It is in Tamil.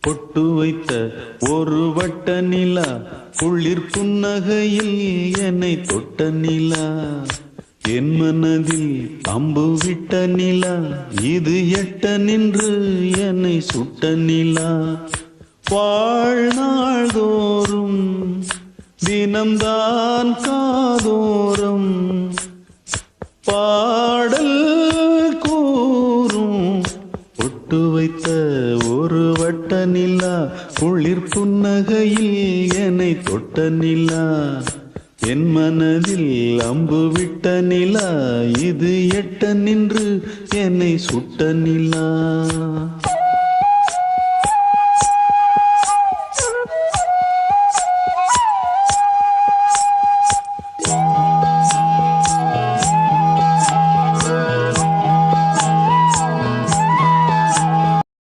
பொட்டு வைத்த ஒரு வட்ட நிலா, குளிர் புன்னகையில் என்னை தொட்ட நிலா, என் மனதில் அம்பு விட்ட நிலா, இது எட்ட நின்று என்னை சுட்ட நிலா. வாழ்நாள் தோறும் தினம்தான் காதோறும் பாடல் கூறும், பொட்டு வைத்த ஒரு வட்ட நிலா, குளிர் புன்னகையில் என்னை தொட்ட நிலா, என் மனதில் அம்பு விட்ட நிலா, இது எட்ட நின்று என்னை சுட்ட நிலா.